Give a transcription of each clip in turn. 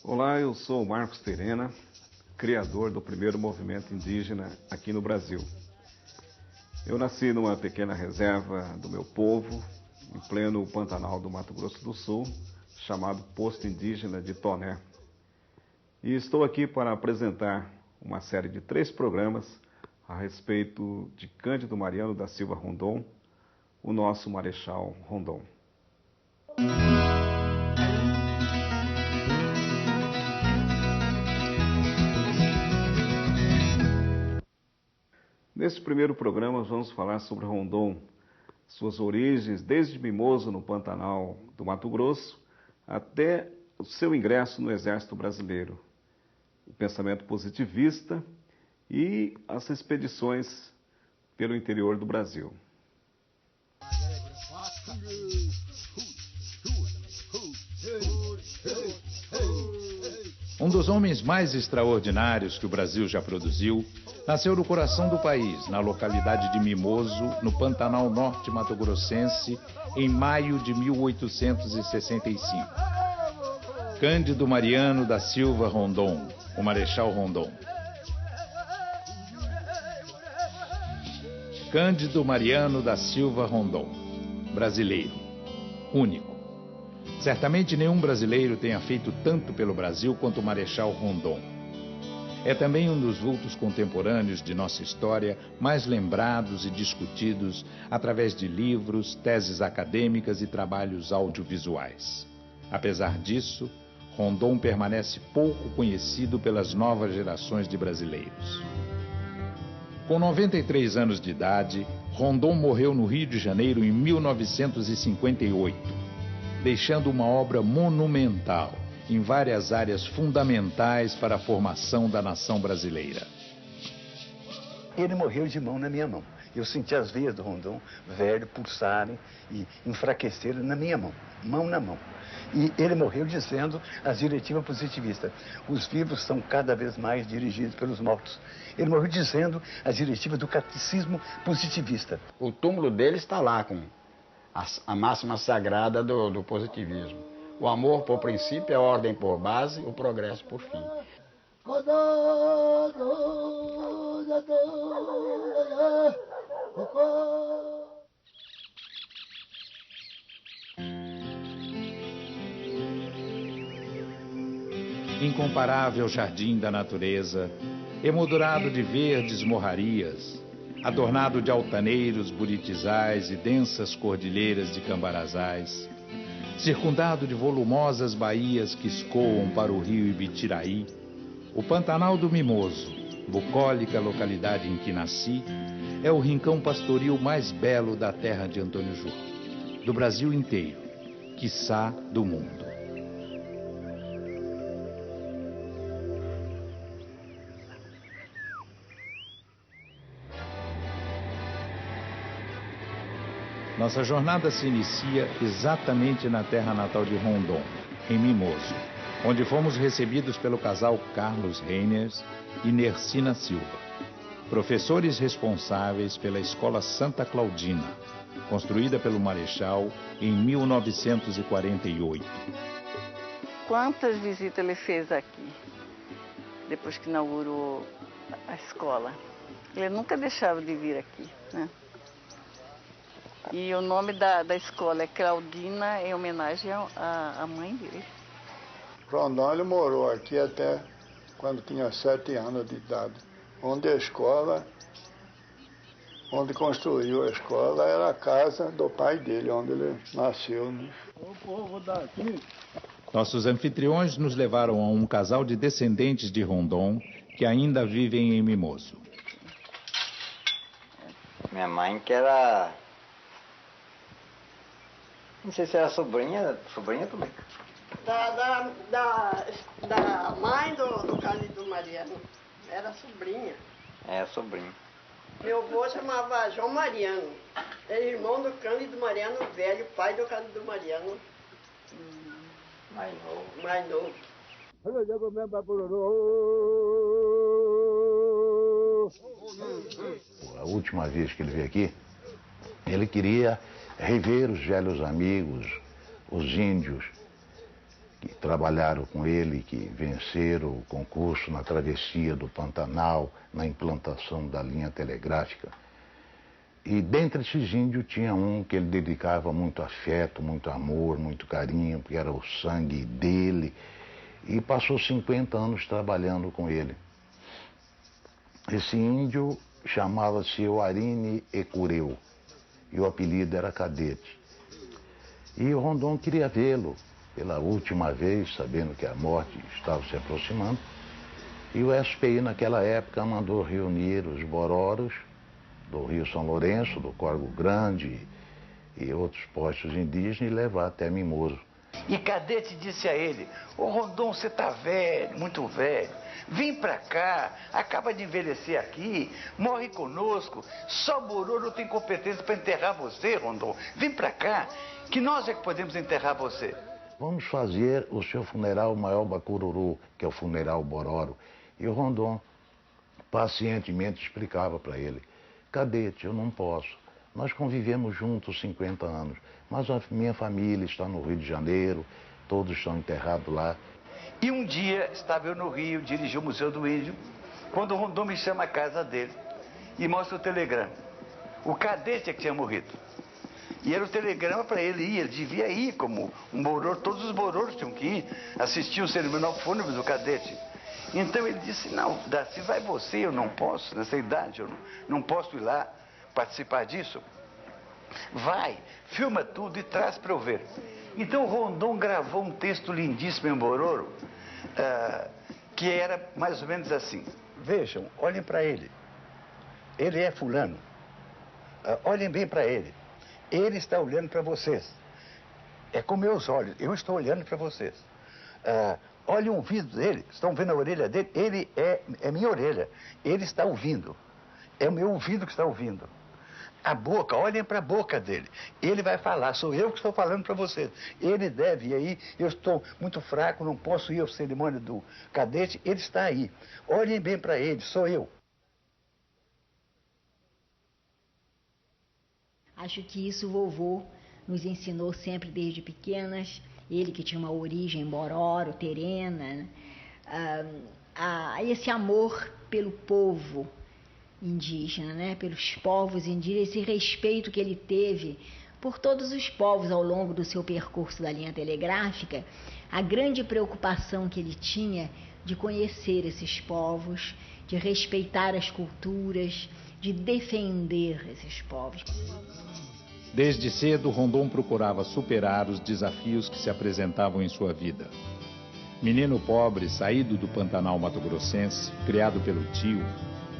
Olá, eu sou o Marcos Terena, criador do primeiro movimento indígena aqui no Brasil. Eu nasci numa pequena reserva do meu povo, em pleno Pantanal do Mato Grosso do Sul, chamado Posto Indígena de Toné. E estou aqui para apresentar uma série de 3 programas a respeito de Cândido Mariano da Silva Rondon, o nosso Marechal Rondon. Neste primeiro programa vamos falar sobre Rondon, suas origens desde Mimoso, no Pantanal do Mato Grosso, até o seu ingresso no Exército Brasileiro, o pensamento positivista e as expedições pelo interior do Brasil. Um dos homens mais extraordinários que o Brasil já produziu, nasceu no coração do país, na localidade de Mimoso, no Pantanal Norte Mato-Grossense, em maio de 1865. Cândido Mariano da Silva Rondon, o Marechal Rondon. Cândido Mariano da Silva Rondon, brasileiro, único. Certamente nenhum brasileiro tenha feito tanto pelo Brasil quanto o Marechal Rondon. É também um dos vultos contemporâneos de nossa história mais lembrados e discutidos através de livros, teses acadêmicas e trabalhos audiovisuais. Apesar disso, Rondon permanece pouco conhecido pelas novas gerações de brasileiros. Com 93 anos de idade, Rondon morreu no Rio de Janeiro em 1958, deixando uma obra monumental em várias áreas fundamentais para a formação da nação brasileira. Ele morreu de mão na minha mão. Eu senti as veias do Rondon velho pulsarem e enfraquecerem na minha mão, mão na mão. E ele morreu dizendo as diretivas positivistas: os vivos são cada vez mais dirigidos pelos mortos. Ele morreu dizendo as diretivas do catecismo positivista. O túmulo dele está lá com a máxima sagrada do positivismo. O amor por princípio, a ordem por base, o progresso por fim. Incomparável jardim da natureza, emoldurado de verdes morrarias, adornado de altaneiros, buritizais e densas cordilheiras de cambarazais, circundado de volumosas baías que escoam para o rio Ibitiraí, o Pantanal do Mimoso, bucólica localidade em que nasci, é o rincão pastoril mais belo da terra de Antônio João, do Brasil inteiro, quiçá do mundo. Nossa jornada se inicia exatamente na terra natal de Rondon, em Mimoso, onde fomos recebidos pelo casal Carlos Reiners e Nercina Silva, professores responsáveis pela Escola Santa Claudina, construída pelo Marechal em 1948. Quantas visitas ele fez aqui, depois que inaugurou a escola? Ele nunca deixava de vir aqui, né? E o nome da escola é Claudina, em homenagem à mãe dele. Rondon, ele morou aqui até quando tinha 7 anos de idade. Onde construiu a escola, era a casa do pai dele, onde ele nasceu, né? O povo daqui. Nossos anfitriões nos levaram a um casal de descendentes de Rondon que ainda vivem em Mimoso. Minha mãe, que era... não sei se era sobrinha também. Da mãe do Cândido Mariano. Era sobrinha. É, sobrinha. Meu avô chamava João Mariano. Era irmão do Cândido Mariano velho, pai do Cândido Mariano. Mais novo. Mais novo. A última vez que ele veio aqui, Ele queria rever os velhos amigos, os índios que trabalharam com ele, que venceram o concurso na travessia do Pantanal, na implantação da linha telegráfica. E dentre esses índios tinha um que ele dedicava muito afeto, muito amor, muito carinho, porque era o sangue dele, e passou 50 anos trabalhando com ele. Esse índio chamava-se Oarine Ecureu, e o apelido era Cadete. E o Rondon queria vê-lo pela última vez, sabendo que a morte estava se aproximando, e o SPI naquela época mandou reunir os bororos do Rio São Lourenço, do Corgo Grande e outros postos indígenas e levar até Mimoso. E Cadete disse a ele: ô Rondon, você tá velho, muito velho, vem pra cá, acaba de envelhecer aqui, morre conosco, só Bororo tem competência para enterrar você, Rondon, vem pra cá, que nós é que podemos enterrar você. Vamos fazer o seu funeral maior Bacururu, que é o funeral Bororo. E o Rondon pacientemente explicava para ele: Cadete, eu não posso. Nós convivemos juntos 50 anos, mas a minha família está no Rio de Janeiro, todos estão enterrados lá. E um dia estava eu no Rio, dirigi o Museu do Índio, quando o Rondon me chama à casa dele e mostra o telegrama. O Cadete é que tinha morrido. E era o telegrama para ele ir, ele devia ir como um bororo, todos os bororos tinham que ir, assistir o cerimonial fúnebre do Cadete. Então ele disse: não, Darcy, vai você, eu não posso, nessa idade, eu não posso ir lá participar disso. Vai, filma tudo e traz para eu ver. Então o Rondon gravou um texto lindíssimo em Bororo, que era mais ou menos assim: vejam, olhem para ele, ele é fulano, olhem bem para ele, ele está olhando para vocês, é com meus olhos, eu estou olhando para vocês. Olhem o ouvido dele, estão vendo a orelha dele? Ele é minha orelha, ele está ouvindo, é o meu ouvido que está ouvindo. A boca, olhem para a boca dele, ele vai falar, sou eu que estou falando para vocês. Ele deve ir aí, eu estou muito fraco, não posso ir ao cerimônio do Cadete, ele está aí. Olhem bem para ele, sou eu. Acho que isso o vovô nos ensinou sempre desde pequenas, ele que tinha uma origem bororo, terena, esse amor pelo povo indígena, né? Pelos povos indígenas, esse respeito que ele teve por todos os povos ao longo do seu percurso da linha telegráfica, a grande preocupação que ele tinha de conhecer esses povos, de respeitar as culturas, de defender esses povos. Desde cedo, Rondon procurava superar os desafios que se apresentavam em sua vida. Menino pobre, saído do Pantanal mato-grossense, criado pelo tio,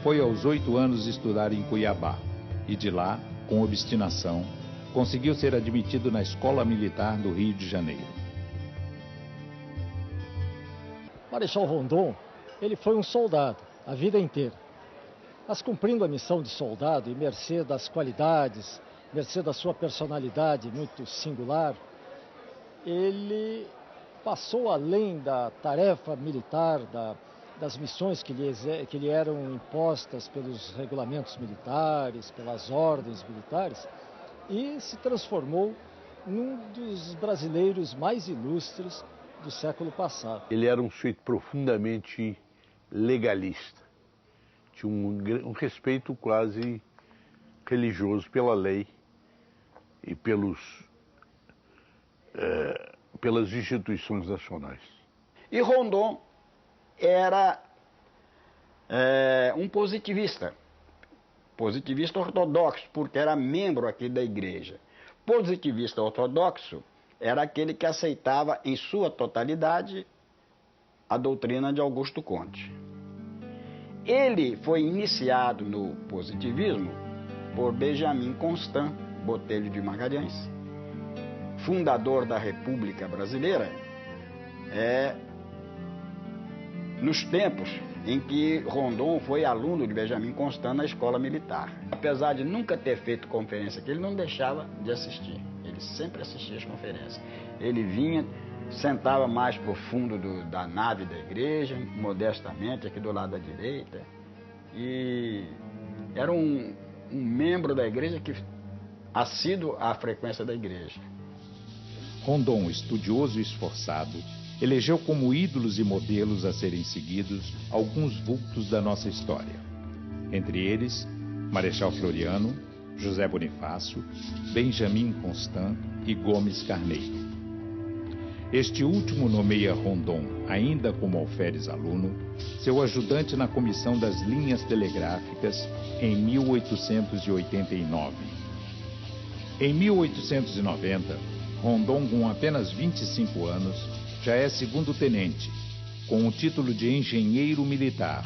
foi aos 8 anos estudar em Cuiabá e de lá, com obstinação, conseguiu ser admitido na Escola Militar do Rio de Janeiro. Marechal Rondon, ele foi um soldado a vida inteira. Mas cumprindo a missão de soldado e mercê das qualidades, mercê da sua personalidade muito singular, ele passou além da tarefa militar, das missões que lhe eram impostas pelos regulamentos militares, pelas ordens militares, e se transformou num dos brasileiros mais ilustres do século passado. Ele era um sujeito profundamente legalista, tinha um respeito quase religioso pela lei e pelas instituições nacionais. E Rondon era um positivista ortodoxo, porque era membro aqui da igreja. Positivista ortodoxo era aquele que aceitava em sua totalidade a doutrina de Augusto Comte. Ele foi iniciado no positivismo por Benjamin Constant Botelho de Magalhães, fundador da República Brasileira, nos tempos em que Rondon foi aluno de Benjamin Constant na escola militar. Apesar de nunca ter feito conferência aqui, ele não deixava de assistir. Ele sempre assistia às conferências. Ele vinha, sentava mais para o fundo da nave da igreja, modestamente, aqui do lado da direita. E era um membro da igreja que assíduo à frequência da igreja. Rondon, estudioso e esforçado, elegeu como ídolos e modelos a serem seguidos alguns vultos da nossa história. Entre eles, Marechal Floriano, José Bonifácio, Benjamin Constant e Gomes Carneiro. Este último nomeia Rondon, ainda como alferes aluno, seu ajudante na comissão das linhas telegráficas em 1889. Em 1890, Rondon, com apenas 25 anos, já é segundo-tenente, com o título de engenheiro militar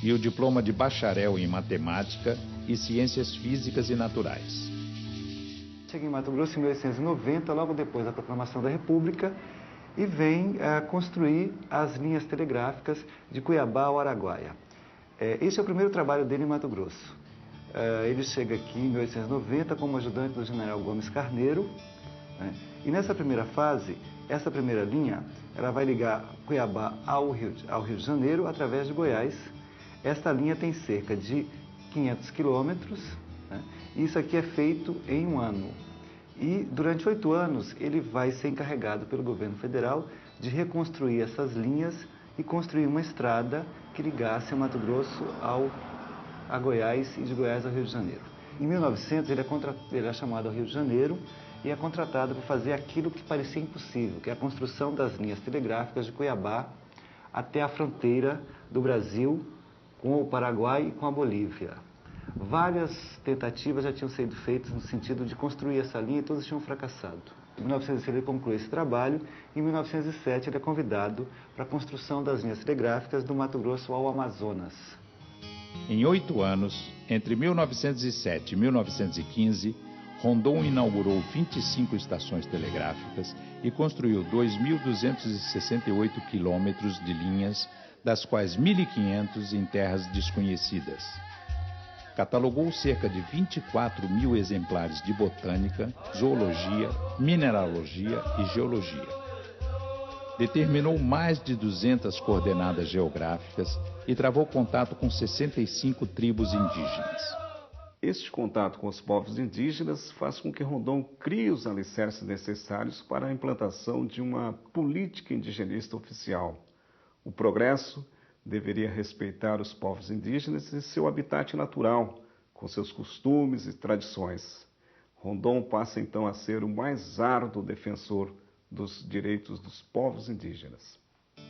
e o diploma de bacharel em matemática e ciências físicas e naturais. Cheguei em Mato Grosso em 1890, logo depois da proclamação da República, e vem construir as linhas telegráficas de Cuiabá ao Araguaia. Esse é o primeiro trabalho dele em Mato Grosso. Ele chega aqui em 1890 como ajudante do general Gomes Carneiro, né? E nessa primeira fase, essa primeira linha, ela vai ligar Cuiabá ao Rio de Janeiro através de Goiás. Esta linha tem cerca de 500 quilômetros, né? E isso aqui é feito em um ano. E durante 8 anos ele vai ser encarregado pelo governo federal de reconstruir essas linhas e construir uma estrada que ligasse a Mato Grosso a Goiás e de Goiás ao Rio de Janeiro. Em 1900 ele é chamado ao Rio de Janeiro e é contratado para fazer aquilo que parecia impossível, que é a construção das linhas telegráficas de Cuiabá até a fronteira do Brasil com o Paraguai e com a Bolívia. Várias tentativas já tinham sido feitas no sentido de construir essa linha e todas tinham fracassado. Em 1906 ele conclui esse trabalho e em 1907 ele é convidado para a construção das linhas telegráficas do Mato Grosso ao Amazonas. Em 8 anos, entre 1907 e 1915, Rondon inaugurou 25 estações telegráficas e construiu 2.268 quilômetros de linhas, das quais 1.500 em terras desconhecidas. Catalogou cerca de 24 mil exemplares de botânica, zoologia, mineralogia e geologia. Determinou mais de 200 coordenadas geográficas e travou contato com 65 tribos indígenas. Este contato com os povos indígenas faz com que Rondon crie os alicerces necessários para a implantação de uma política indigenista oficial. O progresso deveria respeitar os povos indígenas e seu habitat natural, com seus costumes e tradições. Rondon passa então a ser o mais árduo defensor dos direitos dos povos indígenas.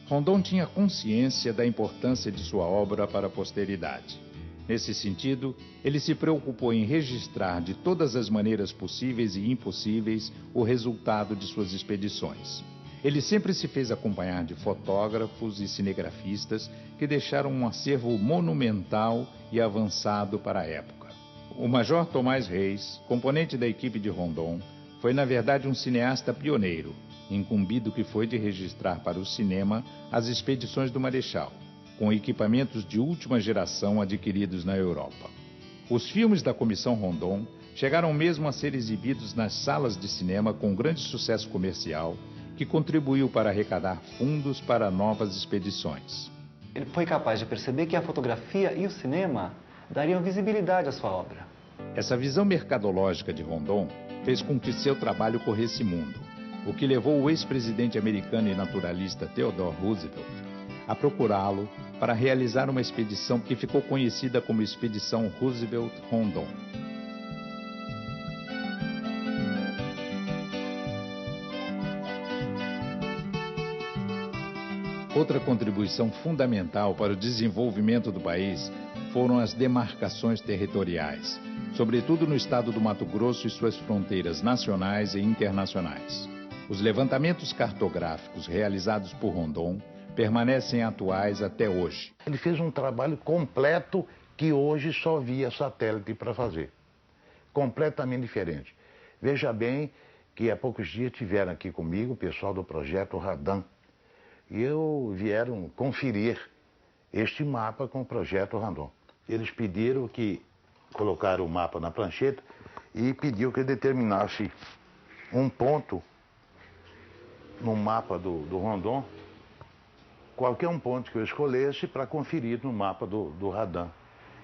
Rondon tinha consciência da importância de sua obra para a posteridade. Nesse sentido, ele se preocupou em registrar de todas as maneiras possíveis e impossíveis o resultado de suas expedições. Ele sempre se fez acompanhar de fotógrafos e cinegrafistas que deixaram um acervo monumental e avançado para a época. O Major Tomás Reis, componente da equipe de Rondon, foi na verdade um cineasta pioneiro, incumbido que foi de registrar para o cinema as expedições do Marechal, com equipamentos de última geração adquiridos na Europa. Os filmes da Comissão Rondon chegaram mesmo a ser exibidos nas salas de cinema com grande sucesso comercial, que contribuiu para arrecadar fundos para novas expedições. Ele foi capaz de perceber que a fotografia e o cinema dariam visibilidade à sua obra. Essa visão mercadológica de Rondon fez com que seu trabalho corresse mundo, o que levou o ex-presidente americano e naturalista Theodore Roosevelt a procurá-lo para realizar uma expedição que ficou conhecida como Expedição Roosevelt-Rondon. Outra contribuição fundamental para o desenvolvimento do país foram as demarcações territoriais, sobretudo no estado do Mato Grosso e suas fronteiras nacionais e internacionais. Os levantamentos cartográficos realizados por Rondon permanecem atuais até hoje. Ele fez um trabalho completo que hoje só via satélite para fazer. Completamente diferente. Veja bem que há poucos dias tiveram aqui comigo o pessoal do projeto Radan. E vieram conferir este mapa com o projeto Rondon. Eles pediram que colocaram o mapa na prancheta e pediu que determinasse um ponto no mapa do Rondon, qualquer um ponto que eu escolhesse para conferir no mapa do Radan.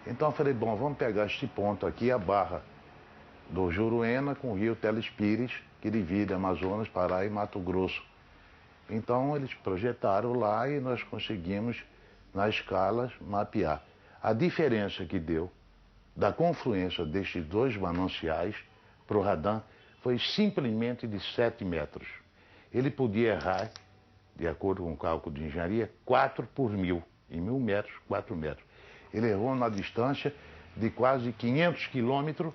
Então eu falei, bom, vamos pegar este ponto aqui, a barra do Juruena com o rio Telespires, que divide Amazonas, Pará e Mato Grosso. Então eles projetaram lá e nós conseguimos, nas escalas, mapear. A diferença que deu da confluência destes dois mananciais para o Radam foi simplesmente de 7 metros. Ele podia errar, de acordo com o cálculo de engenharia, 4 por 1000. Em 1000 metros, 4 metros. Ele errou na distância de quase 500 quilômetros,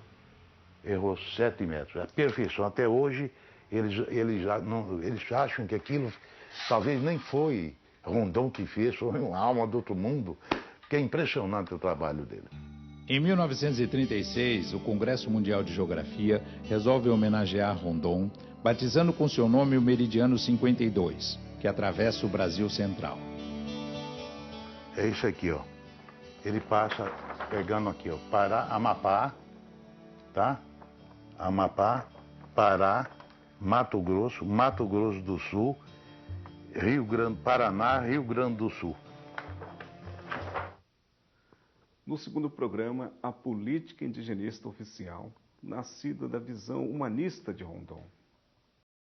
errou 7 metros. A perfeição. Até hoje, eles acham que aquilo talvez nem foi Rondon que fez, foi uma alma do outro mundo, que é impressionante o trabalho dele. Em 1936, o Congresso Mundial de Geografia resolve homenagear Rondon, batizando com seu nome o Meridiano 52, que atravessa o Brasil Central. É isso aqui, ó. Ele passa pegando aqui, ó, Pará, Amapá, tá? Amapá, Pará, Mato Grosso do Sul, Rio Grande, Paraná, Rio Grande do Sul. No segundo programa, a política indigenista oficial, nascida da visão humanista de Rondon.